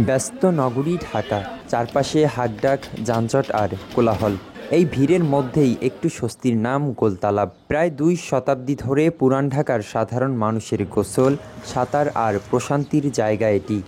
ব্যস্ত নগরী ঢাকা, চারপাশে হাঁকডাক, যানজট আর কোলাহল। এই ভিড়ের মধ্যেই একটু স্বস্তির নাম গোলতালাব। প্রায় ২ শতাব্দী ধরে পুরান ঢাকার সাধারণ মানুষের গোসল, সাঁতার আর প্রশান্তির জায়গা এটি।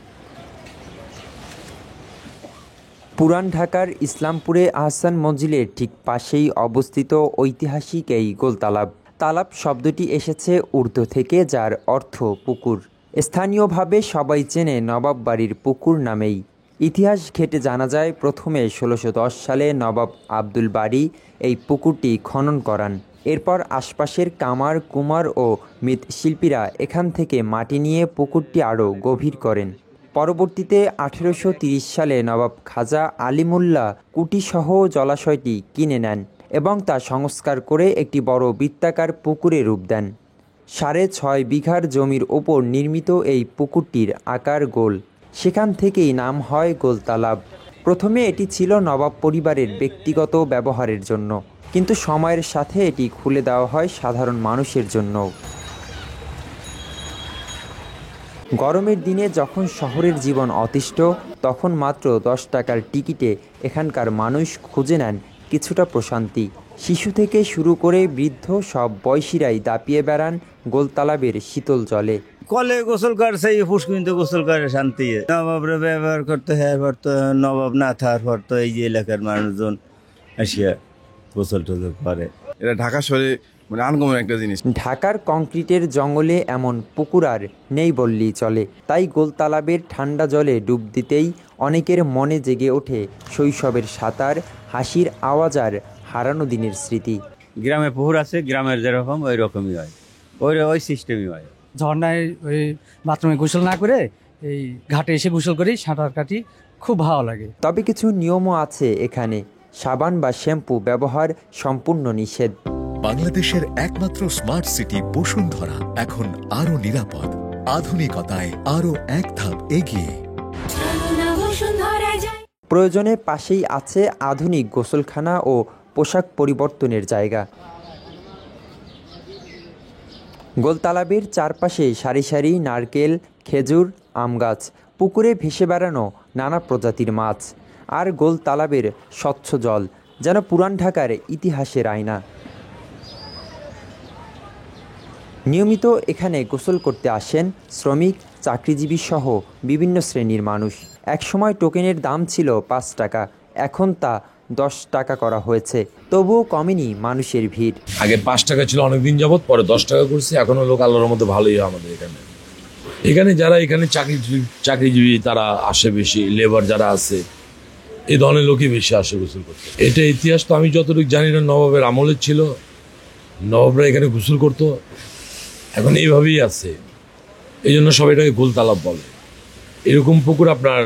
পুরান ঢাকার ইসলামপুরে আহসান মঞ্জিলের ঠিক পাশেই অবস্থিত ঐতিহাসিক এই গোলতালাব। তালাব শব্দটি এসেছে উর্দু থেকে, যার অর্থ পুকুর। স্থানীয়ভাবে সবাই চেনে নবাব বাড়ির পুকুর নামেই। ইতিহাস ঘেঁটে জানা যায়, প্রথমে ১৬১০ সালে নবাব আব্দুল বারী এই পুকুরটি খনন করান। এরপর আশপাশের কামার, কুমার ও মৃৎশিল্পীরা এখান থেকে মাটি নিয়ে পুকুরটি আরও গভীর করেন। পরবর্তীতে ১৮৩০ সালে নবাব খাজা আলিমুল্লাহ কুটিসহ জলাশয়টি কিনে নেন এবং তা সংস্কার করে একটি বড় বৃত্তাকার পুকুরে রূপ দেন। ৬.৫ বিঘার জমির ওপর নির্মিত এই পুকুরটির আকার গোল। সেখান থেকেই নাম হয় গোলতালাব। প্রথমে এটি ছিল নবাব পরিবারের ব্যক্তিগত ব্যবহারের জন্য, কিন্তু সময়ের সাথে এটি খুলে দেওয়া হয় সাধারণ মানুষের জন্যও। গরমের দিনে যখন শহরের জীবন অতিষ্ঠ, তখন মাত্র ১০ টাকার টিকিটে এখানকার মানুষ খুঁজে নেন কিছুটা প্রশান্তি। শিশু থেকে শুরু করে বৃদ্ধ সব বয়সীরাই দাপিয়ে বেড়ান গোলতালাবের শীতল জলে। কলে গোসল করছে, পুষ্করিণীতে গোসল করে শান্তি। নবাবরা ব্যবহার করতে হয়, নবাব না থাকার পর তো এই যে এলাকার মানুষজন আসিয়া গোসল টোসল করে। এটা ঢাকা শহরে আনকমন একটা জিনিস। ঢাকার কংক্রিটের জঙ্গলে এমন পুকুর আর নেই বললেই চলে। তাই গোলতালাবের ঠান্ডা জলে ডুব দিতেই অনেকের মনে জেগে ওঠে শৈশবের সাঁতার, হাসির আওয়াজ আর হারানো দিনের স্মৃতি। গ্রামে পুকুর আছে, গ্রামের যেরকম ওই রকমই হয়, ওই সিস্টেমই হয়। ঝর্ণায় ওই বাথরুমে গোসল না করে এই ঘাটে এসে গোসল করি, সাঁতার কাটি, খুব ভালো লাগে। তবে কিছু নিয়মও আছে এখানে। সাবান বা শ্যাম্পু ব্যবহার সম্পূর্ণ নিষেধ। বাংলাদেশের একমাত্র স্মার্ট সিটি বসুন্ধরা এখন আরো নিরাপদ, আধুনিকতায় আরো এক ধাপ এগিয়ে। প্রয়োজনে পাশেই আছে আধুনিক গোসলখানা ও পোশাক পরিবর্তনের জায়গা। গোলতালাবের চারপাশে সারি সারি নারকেল, খেজুর, আম গাছ, পুকুরে ভেসে বেড়ানো নানা প্রজাতির মাছ, আর গোলতালাবের স্বচ্ছ জল যেন পুরান ঢাকার ইতিহাসের আয়না। নিয়মিত এখানে গোসল করতে আসেন শ্রমিক, চাকরিজীবী সহ বিভিন্ন শ্রেণীর মানুষ। একসময় টোকেনের দাম ছিল ৫ টাকা, এখন তা ১০ টাকা করা হয়েছে। তবুও কমেনি মানুষের ভিড়। আগে ৫ টাকা ছিল অনেকদিন যাবৎ, পরে 10 টাকা করছে। এখনো লোক আল্লাহর মধ্যে ভালোই হয় আমাদের এখানে যারা এখানে চাকরিজীবী তারা আসে বেশি, লেবার যারা আছে এই ধরনের লোকই বেশি আসে গোসল করতে। এটা ইতিহাস তো আমি যতটুকু জানি না, নবাবের আমলের ছিল, নবাবরা এখানে গোসল করতো, এখন এইভাবেই আছে। এই জন্য সবাই এটাকে গোলতালাব বলে। এরকম পুকুর আপনার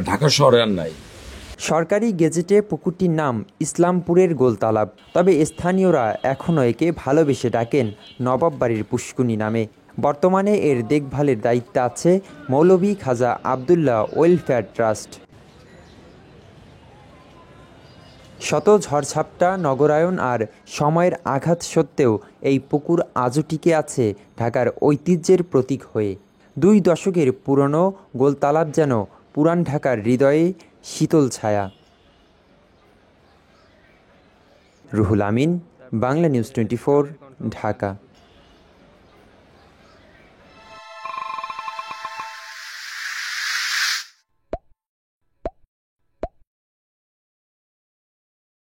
ঢাকা শহরে আর নাই। সরকারি গেজেটে পুকুরটির নাম ইসলামপুরের গোলতালাব, তবে স্থানীয়রা এখনও একে ভালোবেসে ডাকেন নবাব বাড়ির পুষ্কুনি নামে। বর্তমানে এর দেখভালের দায়িত্বে আছে মৌলভী খাজা আবদুল্লাহ ওয়েলফেয়ার ট্রাস্ট। শত ঝড়ঝাপটা, নগরায়ন আর সময়ের আঘাত সত্ত্বেও এই পুকুর আজও টিকে আছে ঢাকার ঐতিহ্যের প্রতীক হয়ে। ২ দশকের পুরনো গোলতালাব যেন পুরান ঢাকার হৃদয়ে শীতল ছায়া। রুহুল আমিন, বাংলা নিউজ 24, ঢাকা।